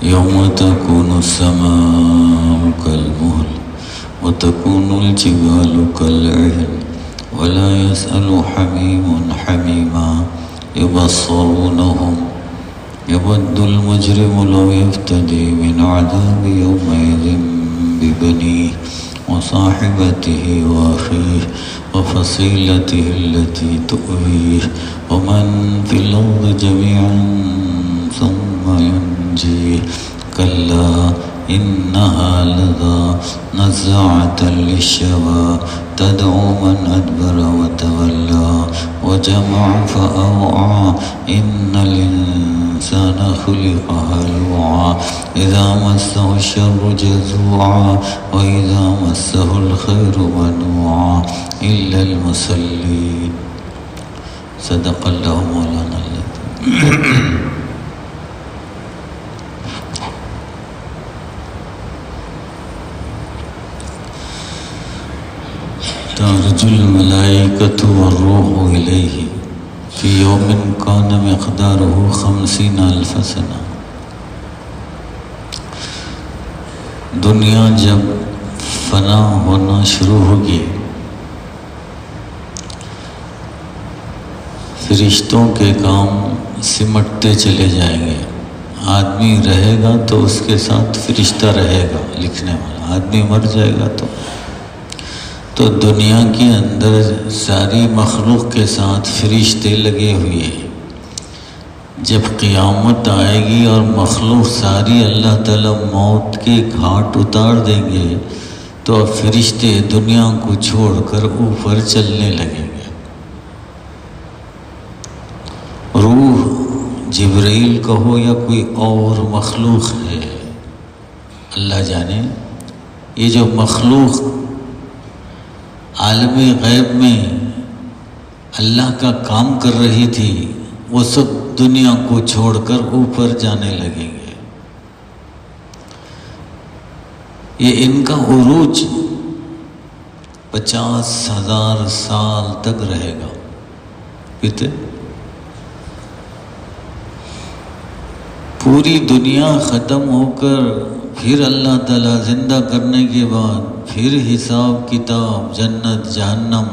يوم تكون السماء كالمهل وتكون الجبال كالعهن ولا يسأل حميم حميما يبصرونهم يود المجرم لو يفتدي من عذاب يومئذ ببنيه وصاحبته وأخيه وفصيلته التي تؤويه ومن في الأرض جميعا ثم ينجيه كلا إنها لظى نزاعة للشوى تدعو من أدبر وتولى وجمع فأوعى إن الإنسان خلق هلوعا إذا مسه الشر جزوعا وإذا مسه الخير منوعا إلا المصلين. صدق الله مولانا العظيم. تعرج الملائكة والروح إليه في يوم كان مقداره 50,000 سنة. دنیا جب فنا ہونا شروع ہوگی فرشتوں کے کام سمٹتے چلے جائیں گے. آدمی رہے گا تو اس کے ساتھ فرشتہ رہے گا لکھنے والا. آدمی مر جائے گا تو دنیا کے اندر ساری مخلوق کے ساتھ فرشتے لگے ہوئے ہیں. جب قیامت آئے گی اور مخلوق ساری اللہ تعالیٰ موت کے گھاٹ اتار دیں گے تو اب فرشتے دنیا کو چھوڑ کر اوپر چلنے لگیں گے. روح جبرائیل کہو یا کوئی اور مخلوق ہے اللہ جانے. یہ جو مخلوق عالم غیب میں اللہ کا کام کر رہی تھی وہ سب دنیا کو چھوڑ کر اوپر جانے لگیں گے. یہ ان کا عروج 50,000 سال تک رہے گا. کتنے؟ پوری دنیا ختم ہو کر پھر اللہ تعالیٰ زندہ کرنے کے بعد پھر حساب کتاب جنت جہنم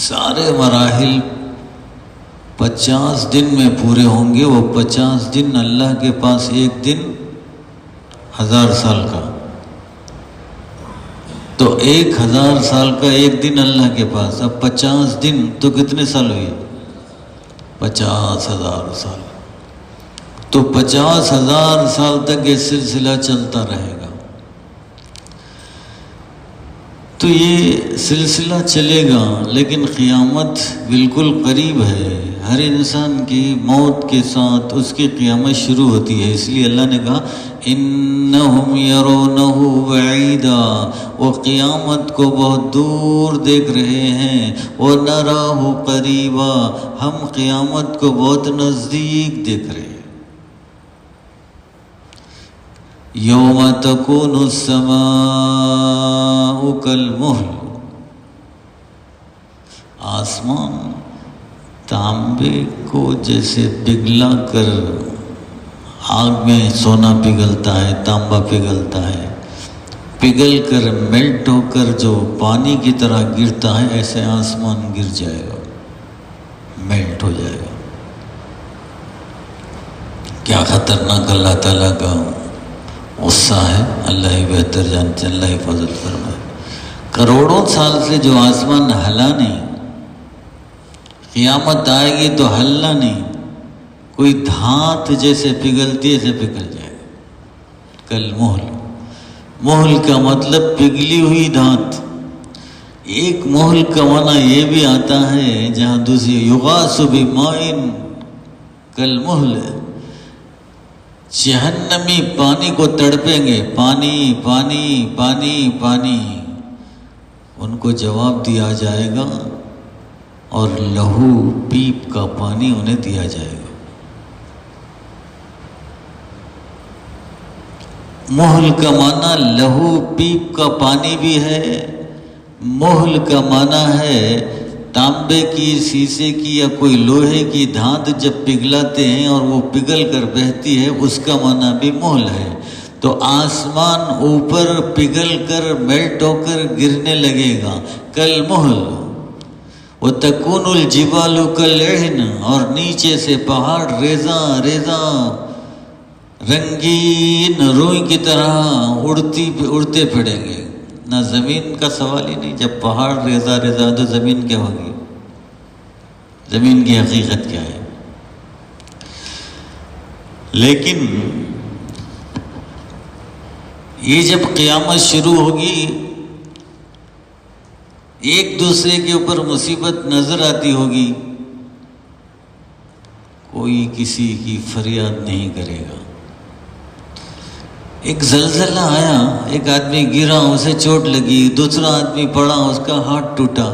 سارے مراحل 50 دن میں پورے ہوں گے. وہ 50 دن اللہ کے پاس ایک دن 1000 سال کا. تو 1000 سال کا ایک دن اللہ کے پاس. اب 50 دن تو کتنے سال ہوئے؟ 50,000 سال. تو 50,000 سال تک یہ سلسلہ چلتا رہے گا. تو یہ سلسلہ چلے گا لیکن قیامت بالکل قریب ہے. ہر انسان کی موت کے ساتھ اس کی قیامت شروع ہوتی ہے. اس لیے اللہ نے کہا انہم یرونہ بعیدا. وہ قیامت کو بہت دور دیکھ رہے ہیں. ونراہ قریبا. ہم قیامت کو بہت نزدیک دیکھ رہے ہیں. یوم تکون السماء کالمہل. آسمان تانبے کو جیسے پگھلا کر آگ میں سونا پگھلتا ہے تانبا پگھلتا ہے. پگھل کر میلٹ ہو کر جو پانی کی طرح گرتا ہے ایسے آسمان گر جائے گا میلٹ ہو جائے گا. کیا خطرناک اللہ تعالیٰ کا غصہ ہے. اللہ ہی بہتر جانتے. اللہ حفاظت فرمائے. کروڑوں سال سے جو آسمان ہلا نہیں قیامت آئے گی تو ہلنا نہیں. کوئی دھات جیسے پگھلتی ہے ایسے پگھل جائے گا. کل محل. محل کا مطلب پگھلی ہوئی دھات. ایک محل کا معنی یہ بھی آتا ہے جہاں دوسری یغاث بماء کل محل. جہنمی پانی کو تڑپیں گے. پانی پانی پانی پانی. ان کو جواب دیا جائے گا اور لہو پیپ کا پانی انہیں دیا جائے گا. محل کا معنی لہو پیپ کا پانی بھی ہے. محل کا معنی ہے تانبے کی، شیشے کی یا کوئی لوہے کی دھات جب پگھلاتے ہیں اور وہ پگھل کر بہتی ہے، اس کا معنی بھی مہل ہے۔ تو آسمان اوپر پگھل کر میلٹ ہو کر گرنے لگے گا کل مہل، وَتَكُونُ الْجِبَالُ كَالْعِهْنِ، اور نیچے سے پہاڑ ریزاں ریزاں رنگین روئی کی طرح اڑتے پھریں گے۔ نہ زمین کا سوال ہی نہیں، جب پہاڑ ریزا ریزا تو زمین کیا ہوگی؟ زمین کی حقیقت کیا ہے؟ لیکن یہ جب قیامت شروع ہوگی، ایک دوسرے کے اوپر مصیبت نظر آتی ہوگی، کوئی کسی کی فریاد نہیں کرے گا۔ ایک زلزلہ آیا، ایک آدمی گرا، اسے چوٹ لگی، دوسرا آدمی پڑا، اس کا ہاتھ ٹوٹا،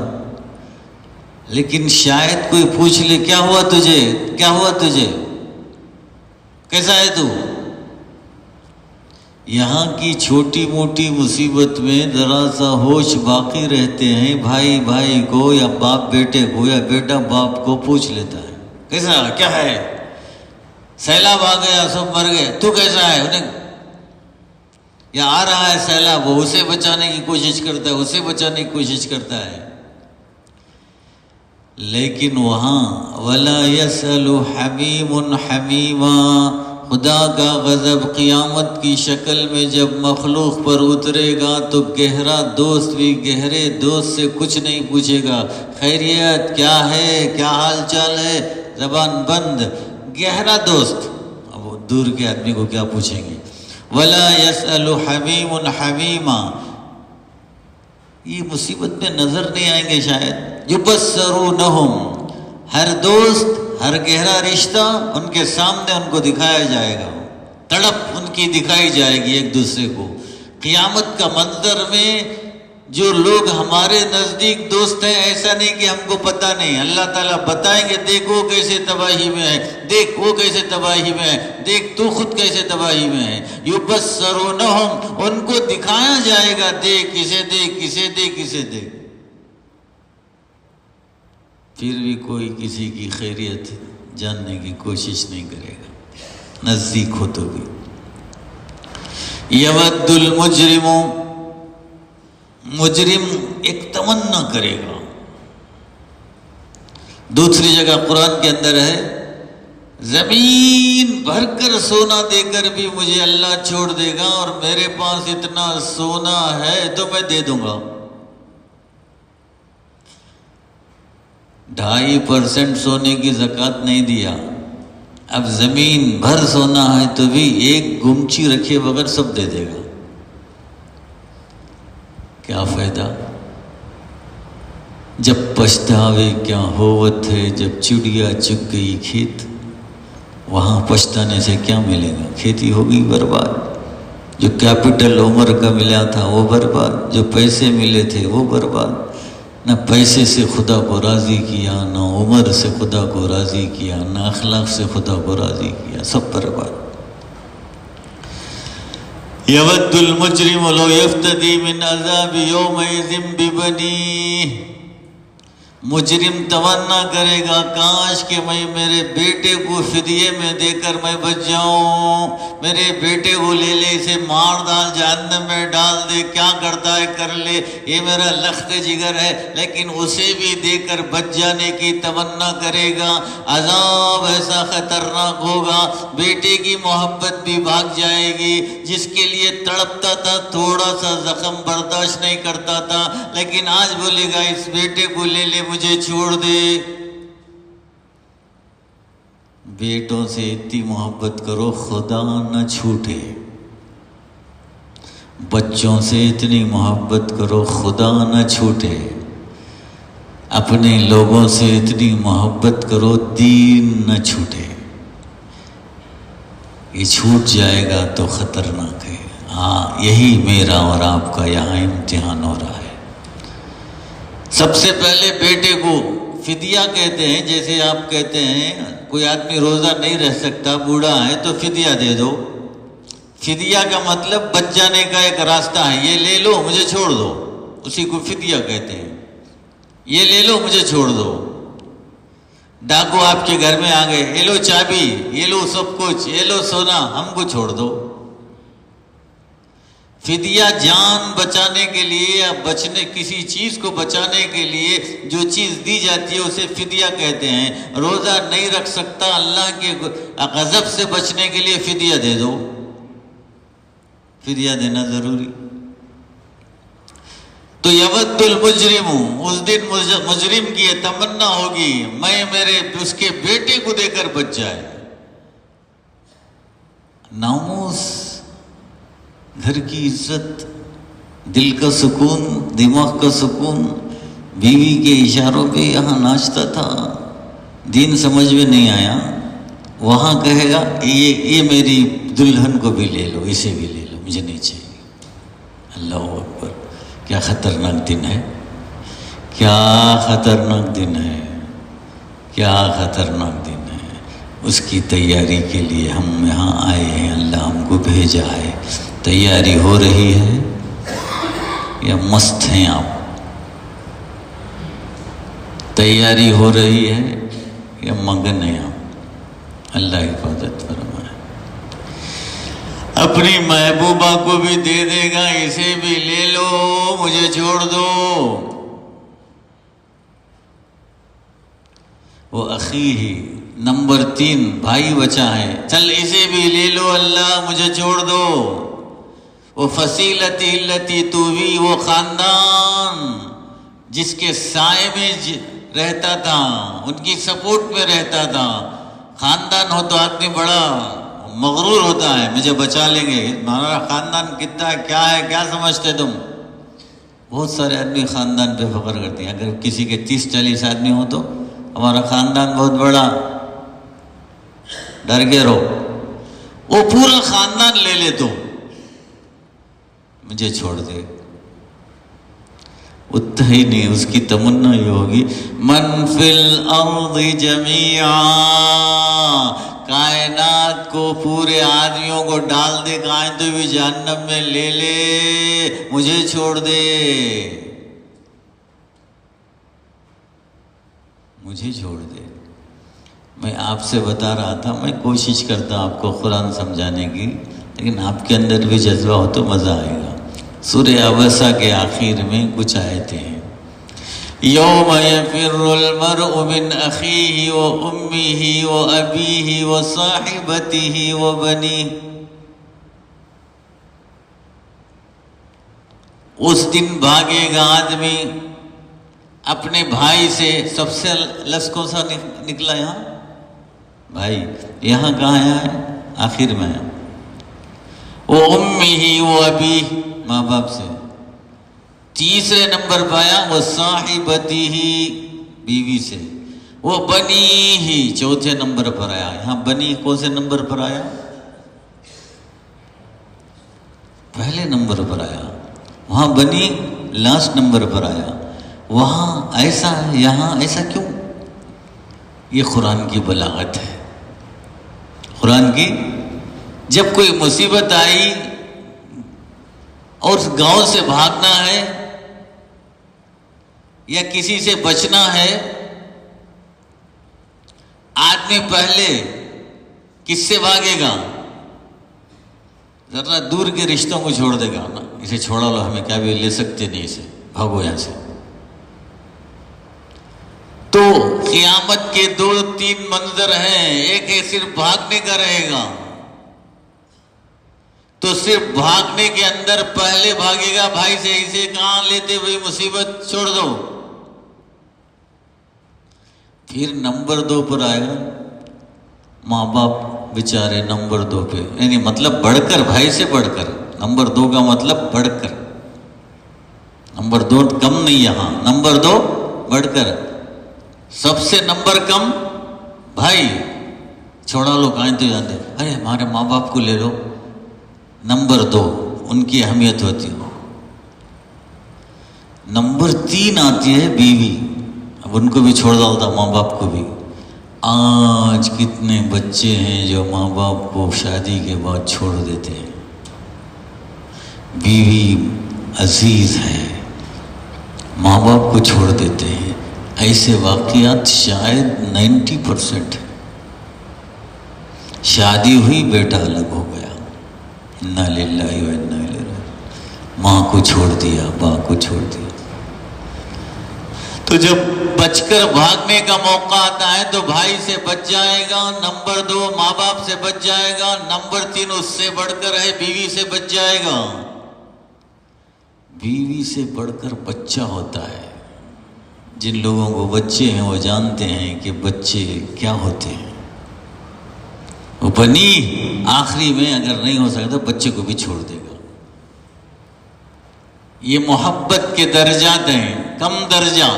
لیکن شاید کوئی پوچھ لے کیا ہوا تجھے، کیا ہوا تجھے، کیسا ہے تو؟ یہاں کی چھوٹی موٹی مصیبت میں ذرا سا ہوش باقی رہتے ہیں، بھائی بھائی کو یا باپ بیٹے کو یا بیٹا باپ کو پوچھ لیتا ہے کیسا، کیا ہے؟ سیلاب آ گیا، سب مر گئے، تو کیسا ہے؟ انہیں یا آ رہا ہے سیلاب، وہ اسے بچانے کی کوشش کرتا ہے، اسے بچانے کی کوشش کرتا ہے۔ لیکن وہاں وَلَا يَسْأَلُ حَمِيمٌ حَمِيمًا، خدا کا غضب قیامت کی شکل میں جب مخلوق پر اترے گا تو گہرا دوست بھی گہرے دوست سے کچھ نہیں پوچھے گا، خیریت کیا ہے، کیا حال چال ہے، زبان بند۔ گہرا دوست اب وہ دور کے آدمی کو کیا پوچھیں گے؟ وَلَا يَسْأَلُ حَمِيمٌ حَمِيمًا، یہ مصیبت میں نظر نہیں آئیں گے شاید۔ يُبَصَّرُونَهُمْ، ہر دوست، ہر گہرا رشتہ ان کے سامنے ان کو دکھایا جائے گا، تڑپ ان کی دکھائی جائے گی ایک دوسرے کو۔ قیامت کا منظر میں جو لوگ ہمارے نزدیک دوست ہیں، ایسا نہیں کہ ہم کو پتہ نہیں، اللہ تعالیٰ بتائیں گے دیکھ وہ کیسے تباہی میں ہے، دیکھ وہ کیسے تباہی میں ہے، دیکھ تو خود کیسے تباہی میں ہے۔ یبصرونہم، ان کو دکھایا جائے گا، دیکھ اسے، دیکھ اسے، دیکھ اسے، دیکھ۔ پھر بھی کوئی کسی کی خیریت جاننے کی کوشش نہیں کرے گا، نزدیک ہو تو بھی۔ یود المجرم، مجرم ایک تمنا کرے گا۔ دوسری جگہ قرآن کے اندر ہے، زمین بھر کر سونا دے کر بھی مجھے اللہ چھوڑ دے گا، اور میرے پاس اتنا سونا ہے تو میں دے دوں گا۔ 2.5% سونے کی زکوٰۃ نہیں دیا، اب زمین بھر سونا ہے تو بھی ایک گمچی رکھے بغیر سب دے دے گا۔ کیا فائدہ؟ جب پچھتاوے کیا ہوت ہے، جب چڑیا چگ گئی کھیت، وہاں پچھتانے سے کیا ملے گا؟ کھیتی ہو گئی برباد، جو کیپٹل عمر کا ملا تھا وہ برباد، جو پیسے ملے تھے وہ برباد۔ نہ پیسے سے خدا کو راضی کیا، نہ عمر سے خدا کو راضی کیا، نہ اخلاق سے خدا کو راضی کیا، سب برباد۔ یود المجرم لو یفتدی من عذاب یومئذ ببنیہ، مجرم تمنا کرے گا کاش کہ میں میرے بیٹے کو فدیے میں دے کر میں بچ جاؤں، میرے بیٹے کو لے لے، اسے مار ڈال، جہنم میں ڈال دے، کیا کرتا ہے کر لے، یہ میرا لخت جگر ہے، لیکن اسے بھی دے کر بچ جانے کی تمنا کرے گا۔ عذاب ایسا خطرناک ہوگا، بیٹے کی محبت بھی بھاگ جائے گی، جس کے لیے تڑپتا تھا، تھوڑا سا زخم برداشت نہیں کرتا تھا، لیکن آج بولے گا اس بیٹے کو لے لے، مجھے چھوڑ دے۔ بیٹوں سے اتنی محبت کرو خدا نہ چھوٹے، بچوں سے اتنی محبت کرو خدا نہ چھوٹے، اپنے لوگوں سے اتنی محبت کرو دین نہ چھوٹے۔ یہ چھوٹ جائے گا تو خطرناک ہے۔ ہاں، یہی میرا اور آپ کا یہاں امتحان ہو رہا ہے۔ سب سے پہلے بیٹے کو فدیہ کہتے ہیں، جیسے آپ کہتے ہیں کوئی آدمی روزہ نہیں رہ سکتا، بوڑھا ہے تو فدیہ دے دو۔ فدیہ کا مطلب بچ جانے کا ایک راستہ ہے، یہ لے لو، مجھے چھوڑ دو، اسی کو فدیہ کہتے ہیں۔ یہ لے لو مجھے چھوڑ دو. ڈاکو آپ کے گھر میں آ گئے، یہ لو چابی، یہ لو سب کچھ، یہ لو سونا، ہم کو چھوڑ دو. فدیہ جان بچانے کے لیے یا کسی چیز کو بچانے کے لیے جو چیز دی جاتی ہے اسے فدیہ کہتے ہیں. روزہ نہیں رکھ سکتا، اللہ کے غضب سے بچنے کے لیے فدیہ دے دو. فدیہ دینا ضروری. تو یود المجرم، اس دن مجرم کی یہ تمنا ہوگی میں اس کے بیٹے کو دے کر بچ جائے. ناموس، گھر کی عزت، دل کا سکون، دماغ کا سکون. بیوی کے اشاروں پہ یہاں ناچتا تھا، دین سمجھ میں نہیں آیا، وہاں کہے گا یہ میری دلہن کو بھی لے لو، اسے بھی لے لو، مجھے نہیں چاہیے. اللہ اکبر. کیا خطرناک دن ہے، کیا خطرناک دن ہے، کیا خطرناک دن ہے. اس کی تیاری کے لیے ہم یہاں آئے ہیں، اللہ ہم کو بھیجا ہے. تیاری ہو رہی ہے یا مست ہیں آپ؟ تیاری ہو رہی ہے یا مگن ہیں آپ؟ اللہ حفاظت فرمائے. اپنی محبوبہ کو بھی دے دے گا، اسے بھی لے لو مجھے چھوڑ دو. وہ اخی ہی نمبر 3 بھائی بچا ہے، چل اسے بھی لے لو اللہ مجھے چھوڑ دو. وہ فصیلتی التی تووی، وہ خاندان جس کے سائے میں رہتا تھا، ان کی سپورٹ میں رہتا تھا. خاندان ہو تو آدمی بڑا مغرور ہوتا ہے، مجھے بچا لیں گے. ہمارا خاندان کتنا ہے، کیا ہے، کیا سمجھتے تم؟ بہت سارے آدمی خاندان پہ فخر کرتے ہیں. اگر کسی کے 30-40 آدمی ہوں تو ہمارا خاندان بہت بڑا، ڈر کے رہو. وہ پورا خاندان لے لے تو مجھے چھوڑ دے. اتنا ہی نہیں، اس کی تمنا یہ ہوگی من فی الارض جمیعا، کائنات کو، پورے آدمیوں کو ڈال دے کائنات تو بھی جہنم میں، لے لے مجھے چھوڑ دے، مجھے چھوڑ دے. میں آپ سے بتا رہا تھا، میں کوشش کرتا ہوں آپ کو قرآن سمجھانے کی، لیکن آپ کے اندر بھی جذبہ ہو تو مزہ آئے گا. سورہ عبسہ کے آخر میں کچھ آیتیں ہیں. یوم یفر المرء من اخیہ و امہ و ابیہ و صاحبتہ و بنیہ. اس دن بھاگے گا آدمی اپنے بھائی سے. سب سے لفظ کون سا نکلا یہاں؟ بھائی. یہاں کہاں ہے؟ آخر میں. وہ امہ و ابیہ، ماں باپ سے. تیسرے نمبر پایا وہ صاحبتہ، بیوی سے. وہ بنی ہی چوتھے نمبر پر آیا. یہاں بنی کون سے نمبر پر آیا؟ پہلے نمبر پر آیا. وہاں بنی لاسٹ نمبر پر آیا. وہاں ایسا ہے، یہاں ایسا کیوں؟ یہ قرآن کی بلاغت ہے. قرآن کی، جب کوئی مصیبت آئی اور اس گاؤں سے بھاگنا ہے یا کسی سے بچنا ہے، آدمی پہلے کس سے بھاگے گا؟ ذرا دور کے رشتوں کو چھوڑ دے گا نا، اسے چھوڑا لو، ہمیں کیا بھی لے سکتے نہیں، اسے بھاگو یہاں سے. تو قیامت کے 2-3 منظر ہیں. ایک ہے صرف بھاگنے کا رہے گا، تو صرف بھاگنے کے اندر پہلے بھاگے گا بھائی سے، اسے کہاں لیتے ہوئے مصیبت چھوڑ دو. پھر نمبر 2 پر آئے گا ماں باپ بیچارے. نمبر 2 پہ، یعنی مطلب بڑھ کر، بھائی سے بڑھ کر. نمبر 2 کا مطلب بڑھ کر. نمبر 2 کم نہیں، یہاں نمبر 2 بڑھ کر. سب سے نمبر کم بھائی. چھوڑا لو کہیں تو جانتے، ارے ہمارے ماں باپ کو لے لو. نمبر 2 ان کی اہمیت ہوتی ہے. نمبر 3 آتی ہے بیوی. اب ان کو بھی چھوڑ ڈالتا، ماں باپ کو بھی. آج کتنے بچے ہیں جو ماں باپ کو شادی کے بعد چھوڑ دیتے ہیں. بیوی عزیز ہے، ماں باپ کو چھوڑ دیتے ہیں. ایسے واقعات شاید 90%. شادی ہوئی، بیٹا الگ ہو گیا، انا للہ و انا الیہ راجعون. ماں کو چھوڑ دیا، باپ کو چھوڑ دیا. تو جب بچ کر بھاگنے کا موقع آتا ہے تو بھائی سے بچ جائے گا، نمبر 2 ماں باپ سے بچ جائے گا، نمبر 3 اس سے بڑھ کر ہے بیوی سے بچ جائے گا. بیوی سے بڑھ کر بچہ ہوتا ہے. جن لوگوں کو بچے ہیں وہ جانتے ہیں کہ بچے کیا ہوتے ہیں. وہ بنی آخری میں اگر نہیں ہو سکتا بچے کو بھی چھوڑ دے گا. یہ محبت کے درجات ہیں. کم درجہ،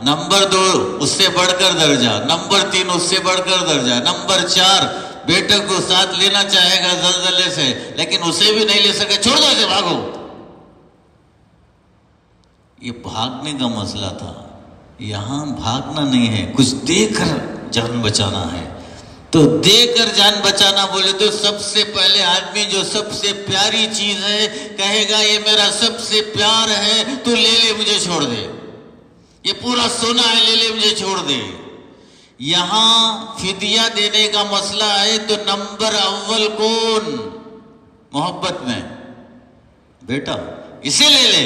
نمبر 2 اس سے بڑھ کر درجہ، نمبر 3 اس سے بڑھ کر درجہ، نمبر 4 بیٹے کو ساتھ لینا چاہے گا زلزلے سے لیکن اسے بھی نہیں لے سکے، چھوڑ دو اسے، بھاگو. یہ بھاگنے کا مسئلہ تھا. یہاں بھاگنا نہیں ہے، کچھ دے کر جان بچانا ہے. تو دے کر جان بچانا بولے تو سب سے پہلے آدمی جو سب سے پیاری چیز ہے کہے گا یہ میرا سب سے پیار ہے، تو لے لے مجھے چھوڑ دے. یہ پورا سونا ہے، لے لے مجھے چھوڑ دے. یہاں فدیہ دینے کا مسئلہ ہے تو نمبر اول کون؟ محبت میں بیٹا، اسے لے لے.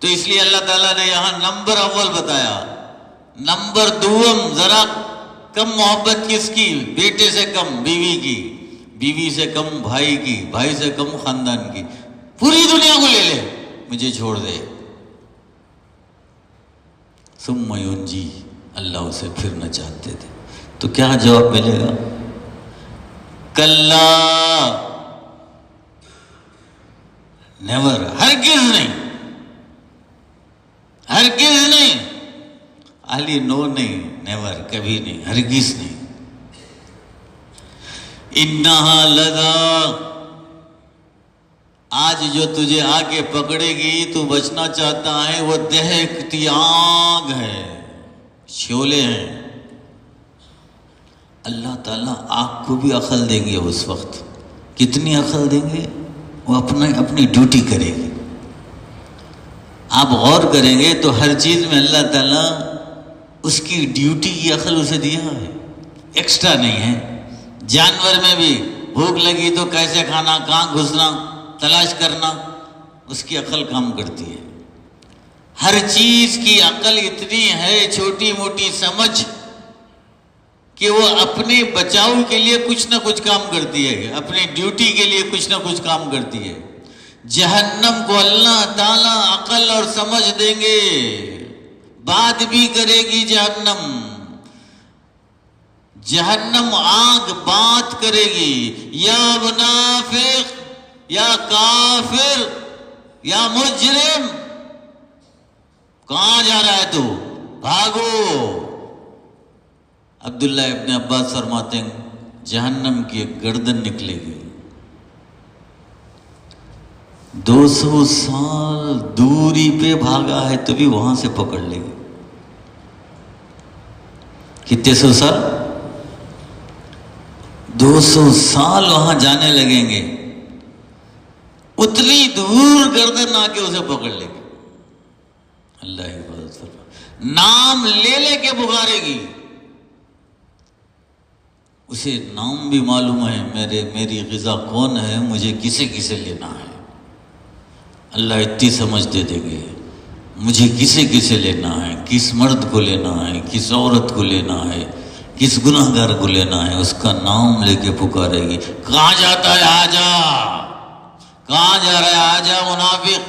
تو اس لیے اللہ تعالیٰ نے یہاں نمبر اول بتایا. نمبر دوم ذرا کم محبت کس کی؟ بیٹے سے کم بیوی کی، بیوی سے کم بھائی کی، بھائی سے کم خاندان کی. پوری دنیا کو لے لے مجھے چھوڑ دے. ثم ینجی، اللہ اسے پھر نہ چاہتے تھے. تو کیا جواب ملے گا؟ کلا، نیور، ہرگز نہیں، ہرگز نہیں. علی نو نہیں، نیور، کبھی نہیں، ہرگز نہیں. انہا لذا، آج جو تجھے آ کے پکڑے گی تو بچنا چاہتا ہے، وہ دہکتی آگ ہے، شعلے ہیں. اللہ تعالیٰ آگ کو بھی عقل دیں گے اس وقت. کتنی عقل دیں گے؟ وہ اپنی ڈیوٹی کرے گی. آپ غور کریں گے تو ہر چیز میں اللہ تعالیٰ اس کی ڈیوٹی کی عقل اسے دیا ہے، ایکسٹرا نہیں ہے. جانور میں بھی بھوک لگی تو کیسے کھانا، کہاں گھسنا، تلاش کرنا، اس کی عقل کام کرتی ہے. ہر چیز کی عقل اتنی ہے، چھوٹی موٹی سمجھ، کہ وہ اپنے بچاؤ کے لیے کچھ نہ کچھ کام کرتی ہے، اپنی ڈیوٹی کے لیے کچھ نہ کچھ کام کرتی ہے. جہنم کو اللہ تعالیٰ عقل اور سمجھ دیں گے، بات بھی کرے گی جہنم. جہنم آگ بات کرے گی، یا منافق، یا کافر، یا مجرم، کہاں جا رہا ہے تو؟ بھاگو. عبداللہ ابن عباس فرماتے ہیں جہنم کی ایک گردن نکلے گی، 200 سال دوری پہ بھاگا ہے تو بھی وہاں سے پکڑ لے گی. کتنے 100 سال؟ 200 سال وہاں جانے لگیں گے، اتنی دور گردن آ کے اسے پکڑ لے گی. اللہ حفاظت فرمائے. نام لے لے کے پکارے گی، اسے نام بھی معلوم ہے، میری غذا کون ہے، مجھے کسے کسے لینا ہے. اللہ اتنی سمجھ دے دیں گے، مجھے کسے کسے لینا ہے، کس مرد کو لینا ہے، کس عورت کو لینا ہے، کس گناہ گار کو لینا ہے. اس کا نام لے کے پکارے گی. کہاں جاتا ہے؟ آجا. کہاں جا رہا ہے؟ آجا منافق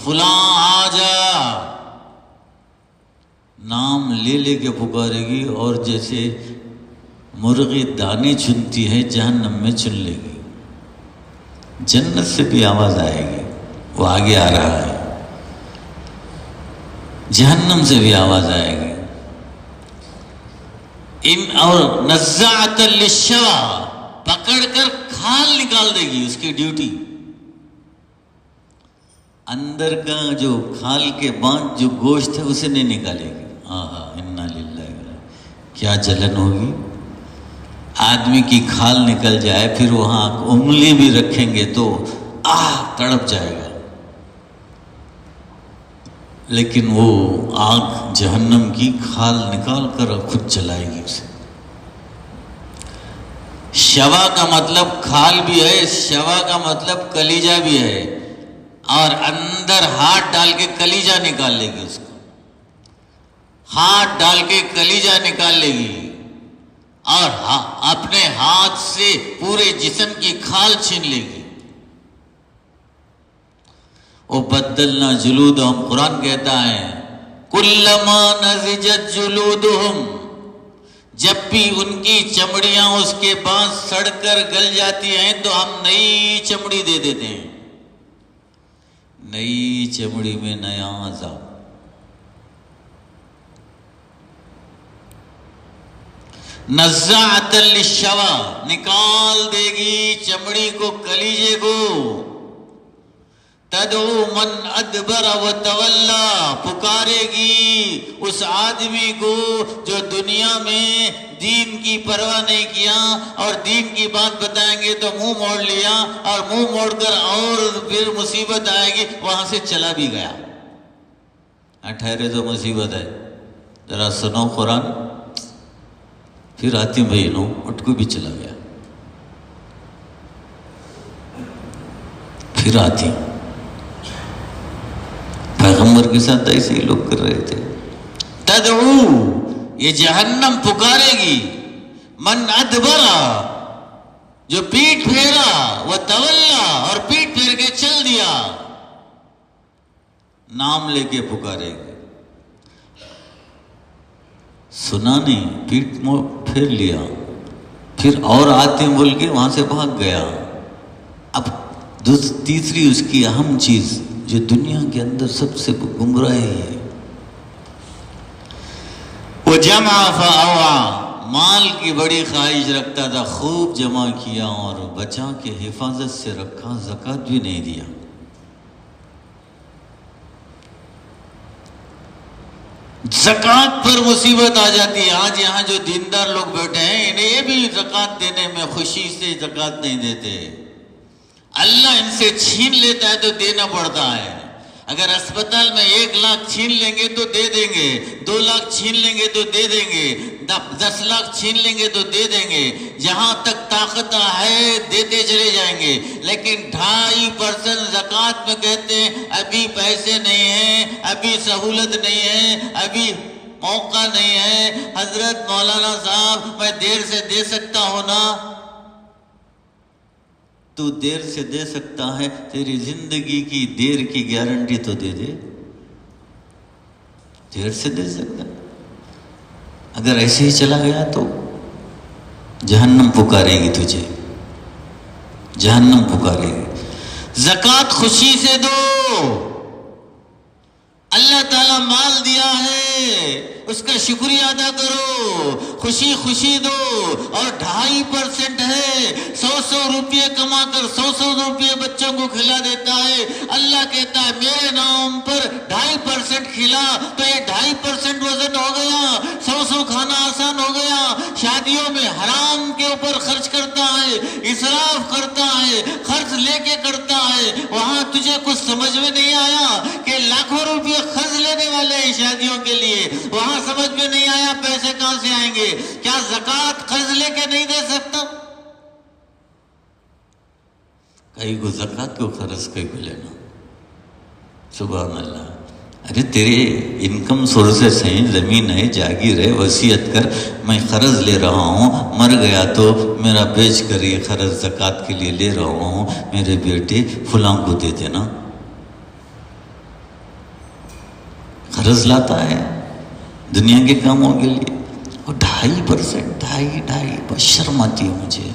فلاں، آجا. نام لے لے کے پکارے گی، اور جیسے مرغی دانے چنتی ہے جہنم میں چن لے گی. جنت سے بھی آواز آئے گی، وہ آگے آ رہا ہے. جہنم سے بھی آواز آئے گی. اور نزاعۃ للشوی، پکڑ کر کھال نکال دے گی. اس کی ڈیوٹی اندر کا جو کھال کے بعد جو گوشت ہے اسے نہیں نکالے گی. انا للہ، کیا جلن ہوگی. آدمی کی کھال نکل جائے، پھر وہاں انگلی بھی رکھیں گے تو تڑپ جائے گا. لیکن وہ آگ جہنم کی کھال نکال کر خود جلائے گی اسے. شوا کا مطلب کھال بھی ہے، شوا کا مطلب کلیجہ بھی ہے، اور اندر ہاتھ ڈال کے کلیجہ نکال لے گی، اس کو ہاتھ ڈال کے کلیجہ نکال لے گی، اور اپنے ہاتھ سے پورے جسم کی کھال چھین لے گی. او بدلنا جلودہم، قرآن کہتا ہے کلما نضجت جلودہم، جب بھی ان کی چمڑیاں اس کے بعد سڑ کر گل جاتی ہیں تو ہم نئی چمڑی دے دیتے ہیں. نئی چمڑی میں نیا عذاب. نزاعۃ للشوا، نکال دے گی چمڑی کو، کلیجے کو. تدعو من ادبر وتولا، پکارے گی اس آدمی کو جو دنیا میں دین کی پرواہ نہیں کیا، اور دین کی بات بتائیں گے تو منہ موڑ لیا، اور منہ موڑ کر اور پھر مصیبت آئے گی، وہاں سے چلا بھی گیا. ٹھہرے تو مصیبت ہے، ذرا سنو قرآن. پھر آتی بھائی نو اٹھ کو بھی چلا گیا. پھر آتی پیغمبر کے ساتھ ایسے ہی لوگ کر رہے تھے. تدعو، یہ جہنم پکارے گی، من ادبرا، جو پیٹ پھیرا، وہ تولا، اور پیٹ پھیر کے چل دیا. نام لے کے پکارے گی. سنا نہیں، پیٹ پھیر لیا، پھر اور آتے بول کے وہاں سے بھاگ گیا. اب تیسری اس کی اہم چیز جو دنیا کے اندر سب سے گمراہی ہے، وہ جمع فاوعى، مال کی بڑی خواہش رکھتا تھا، خوب جمع کیا اور بچا کے حفاظت سے رکھا، زکوٰۃ بھی نہیں دیا. زکوٰۃ پر مصیبت آ جاتی ہے. آج یہاں جو دیندار لوگ بیٹھے ہیں، انہیں یہ بھی زکوٰۃ دینے میں خوشی سے زکوٰۃ نہیں دیتے. اللہ ان سے چھین لیتا ہے تو دینا پڑتا ہے. اگر اسپتال میں 1 لاکھ چھین لیں گے تو دے دیں گے، 2 لاکھ چھین لیں گے تو دے دیں گے، 10 لاکھ چھین لیں گے تو دے دیں گے. جہاں تک طاقت ہے دیتے چلے جائیں گے. لیکن 2.5% زکوٰۃ میں کہتے ہیں ابھی پیسے نہیں ہیں، ابھی سہولت نہیں ہے، ابھی موقع نہیں ہے. حضرت مولانا صاحب، میں دیر سے دے سکتا ہوں نا. تو دیر سے دے سکتا ہے، تیری زندگی کی دیر کی گارنٹی تو دے دے. دیر سے دے سکتا ہے. اگر ایسے ہی چلا گیا تو جہنم پکارے گی تجھے، جہنم پکارے گی. زکوٰۃ خوشی سے دو. اللہ تعالیٰ مال دیا ہے، اس کا شکریہ ادا کرو، خوشی خوشی دو. اور 2.5% ہے، 100 روپے کما کر 100 روپے بچوں کو کھلا دیتا ہے. اللہ کہتا ہے میرے نام پر 2.5% کھلا تو یہ 2.5% وزن ہو گیا. 100 کھانا آسان ہو گیا. شادیوں میں حرام کے اوپر خرچ کرتا ہے، اسراف کرتا ہے، خرچ لے کے کرتا ہے. وہاں تجھے کچھ سمجھ میں نہیں آیا کہ لاکھوں روپے خرچ لینے والے ہیں شادیوں کے لیے. وہاں سمجھ میں نہیں آیا پیسے کہاں سے آئیں گے. کیا زکوٰۃ قرض لے کے نہیں دے سکتا؟ کئی کو زکوٰۃ کو قرض کئی کو لینا. سبحان اللہ. ارے تیرے انکم سورسز ہیں، زمین ہے، جاگیر ہے، وصیت کر. میں قرض لے رہا ہوں، مر گیا تو میرا بیچ کر یہ قرض زکوٰۃ کے لیے لے رہا ہوں، میرے بیٹے فلاں کو دے دینا. قرض لاتا ہے دنیا کے کاموں کے لیے. اور 2.5%، 2.5 بس شرم آتی ہے مجھے.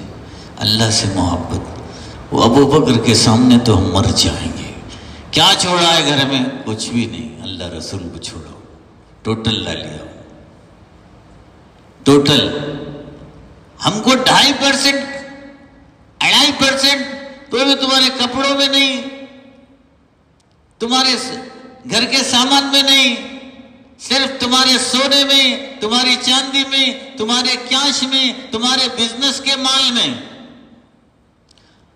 اللہ سے محبت. وہ ابو بکر کے سامنے تو ہم مر جائیں گے. کیا چھوڑا ہے گھر میں؟ کچھ بھی نہیں. اللہ رسول کو چھوڑا، ٹوٹل لا لیا. ٹوٹل ہم کو 2.5%، 2.5% تو بھی تمہارے کپڑوں میں نہیں، تمہارے گھر کے سامان میں نہیں، صرف تمہارے سونے میں، تمہاری چاندی میں، تمہارے کیش میں، تمہارے بزنس کے مال میں.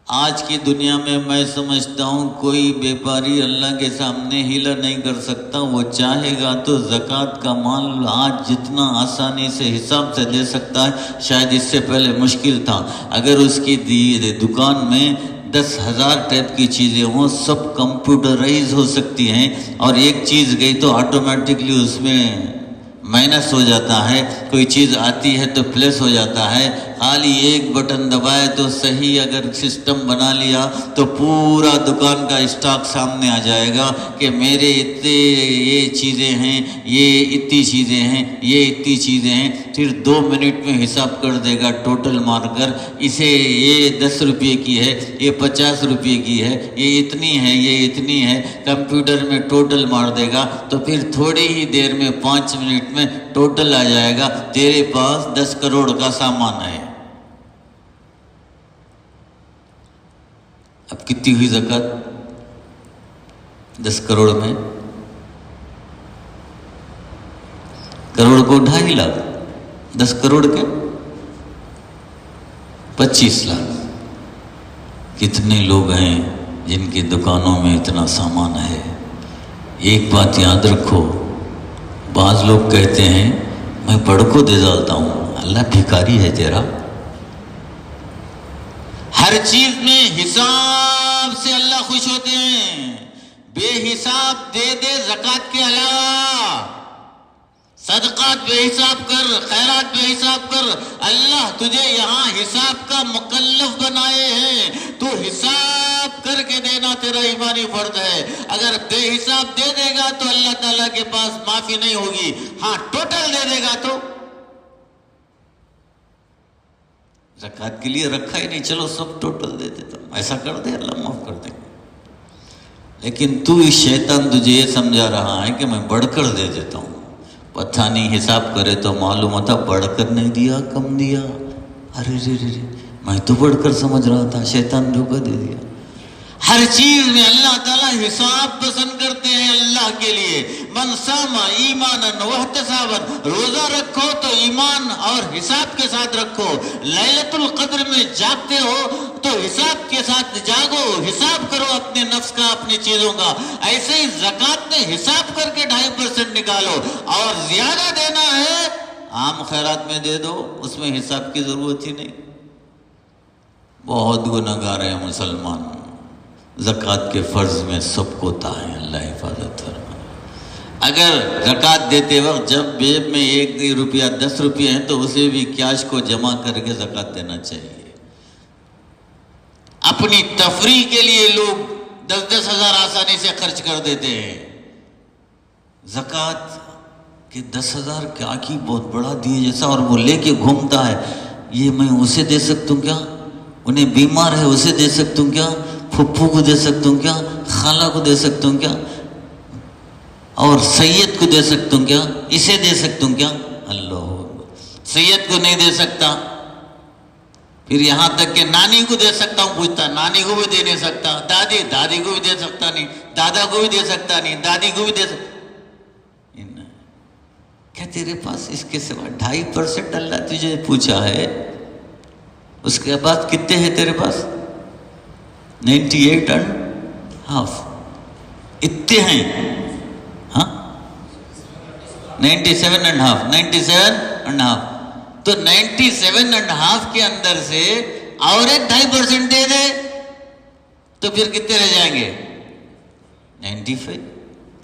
آج کی دنیا میں سمجھتا ہوں کوئی بیپاری اللہ کے سامنے ہیلا نہیں کر سکتا. وہ چاہے گا تو زکوٰۃ کا مال آج جتنا آسانی سے حساب سے دے سکتا ہے، شاید اس سے پہلے مشکل تھا. اگر اس کی دکان میں 10,000 ٹائپ کی چیزیں ہوں، سب کمپیوٹرائز ہو سکتی ہیں، اور ایک چیز گئی تو آٹومیٹکلی اس میں مائنس ہو جاتا ہے، کوئی چیز آتی ہے تو پلس ہو جاتا ہے. خالی ایک بٹن دبائے تو صحیح اگر سسٹم بنا لیا تو پورا دکان کا اسٹاک سامنے آ جائے گا کہ میرے اتنے یہ چیزیں ہیں، یہ اتنی چیزیں ہیں، یہ اتنی چیزیں ہیں. پھر 2 منٹ میں حساب کر دے گا ٹوٹل مار کر، اسے یہ 10 روپے کی ہے، یہ 50 روپے کی ہے، یہ اتنی ہے، یہ اتنی ہے. کمپیوٹر میں ٹوٹل مار دے گا تو پھر تھوڑی ہی دیر میں 5 منٹ میں ٹوٹل آ جائے گا، تیرے پاس 10 کروڑ کا سامان ہے. اب کتنی ہوئی زکوٰۃ؟ 10 کروڑ میں کروڑ کو 2.5 لاکھ، 10 کروڑ کے 25 لاکھ. کتنے لوگ ہیں جن کی دکانوں میں اتنا سامان ہے؟ ایک بات یاد رکھو، بعض لوگ کہتے ہیں میں بڑ کو دے ڈالتا ہوں. اللہ بھکاری ہے تیرا. ہر چیز میں حساب سے اللہ خوش ہوتے ہیں. بے حساب دے دے زکوٰۃ کے علاوہ، صدقات بے حساب کر، خیرات بے حساب کر. اللہ تجھے یہاں حساب کا مکلف بنائے ہیں، تو حساب کر کے دینا تیرا ایمانی فرض ہے. اگر بے حساب دے دے گا تو اللہ تعالیٰ کے پاس معافی نہیں ہوگی. ہاں ٹوٹل دے دے گا تو زکوٰۃ کے لیے رکھا ہی نہیں، چلو سب ٹوٹل دے دیتا ہوں، ایسا کر دے اللہ معاف کر دے. لیکن تو اس شیطان تجھے یہ سمجھا رہا ہے کہ میں بڑھ کر دے دیتا ہوں. پتہ نہیں حساب کرے تو معلوم ہوتا بڑھ کر نہیں دیا، کم دیا. ارے رے رے رے، میں تو بڑھ کر سمجھ رہا تھا، شیطان دھوکہ دے دیا. ہر چیز میں اللہ تعالیٰ حساب پسند کرتے ہیں اللہ کے لیے. من صام ایمانا واحتسابا، روزہ رکھو تو ایمان اور حساب کے ساتھ رکھو. لیلۃ القدر میں جاگتے ہو تو حساب کے ساتھ جاگو، حساب کرو اپنے نفس کا، اپنی چیزوں کا. ایسے ہی زکوٰۃ میں حساب کر کے 2.5% نکالو، اور زیادہ دینا ہے عام خیرات میں دے دو، اس میں حساب کی ضرورت ہی نہیں. بہت گناہگار ہیں مسلمان، زکوٰۃ کے فرض میں سب کو تاہیں، اللہ حفاظت فرمائے. اگر زکوٰۃ دیتے وقت جب جیب میں 1 روپیہ 10 روپیہ ہیں تو اسے بھی کیش کو جمع کر کے زکوٰۃ دینا چاہیے. اپنی تفریح کے لیے لوگ 10-10 ہزار آسانی سے خرچ کر دیتے ہیں. زکوٰۃ کہ 10,000 کیا کی بہت بڑا دیے جیسا، اور وہ لے کے گھومتا ہے. یہ میں اسے دے سکتا ہوں کیا؟ انہیں بیمار ہے اسے دے سکتا ہوں کیا؟ پھپھو کو دے سکتا ہوں کیا؟ خالہ کو دے سکتا ہوں کیا؟ اور سید کو دے سکتا ہوں کیا؟ اسے دے سکتا ہوں کیا؟ اللہ، سید کو نہیں دے سکتا. پھر یہاں تک کہ نانی کو دے سکتا ہوں، پوچھتا نانی کو بھی دے نہیں سکتا. دادی کو بھی دے سکتا نہیں، دادا کو بھی دے سکتا نہیں، دادی کو بھی دے سکتا. کیا تیرے پاس اس کے سوا 2.5% اللہ تجھے پوچھا ہے؟ اس کے بعد کتنے ہیں تیرے پاس؟ 98.5 اتنے ہیں. ہاں 97.5 تو 97.5 کے اندر سے اور ایک 2.5% دے دے تو پھر کتنے رہ جائیں گے؟ 95.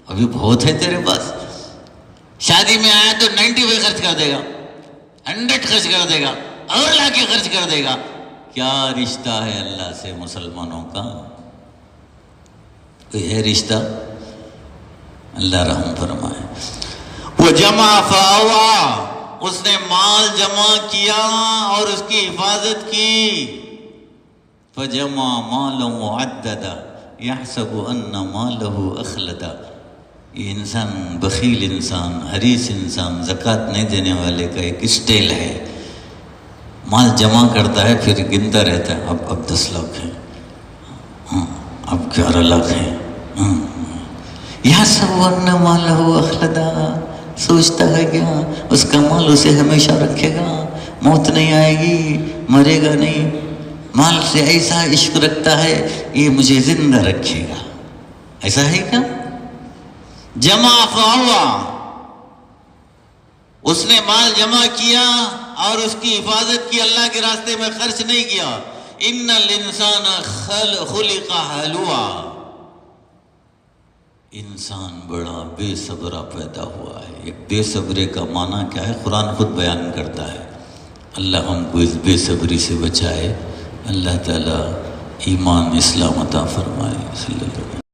ابھی بہت ہے تیرے پاس. شادی میں آیا تو 95 خرچ کر دے گا، 100 خرچ کر دے گا، اور لا کے خرچ کر دے گا. کیا رشتہ ہے اللہ سے مسلمانوں کا؟ کوئی ہے رشتہ؟ اللہ رحم فرمائے. وہ جمع فاوا، اس نے مال جمع کیا اور اس کی حفاظت کی. فجمع مالا معددا یحسب ان مالہ اخلدا. یہ انسان بخیل انسان، حریص انسان، زکوٰۃ نہیں دینے والے کا ایک اسٹائل ہے. مال جمع کرتا ہے پھر گنتا رہتا ہے، اب 10 لاکھ ہیں، ہاں اب 11 لاکھ ہیں. یحسب ان مالہ اخلدا، سوچتا ہے کیا اس کا مال اسے ہمیشہ رکھے گا، موت نہیں آئے گی، مرے گا نہیں. مال سے ایسا عشق رکھتا ہے یہ مجھے زندہ رکھے گا، ایسا ہے کیا؟ جمع فہوا، اس نے مال جمع کیا اور اس کی حفاظت کی، اللہ کے راستے میں خرچ نہیں کیا۔ ان الانسان خلق ہلوعا، انسان بڑا بے صبرا پیدا ہوا ہے۔ ایک بے صبرے کا معنی کیا ہے قرآن خود بیان کرتا ہے۔ اللہ ہم کو اس بے صبری سے بچائے، اللہ تعالیٰ ایمان اسلام عطا فرمائے۔ صلی اللہ علیہ وسلم۔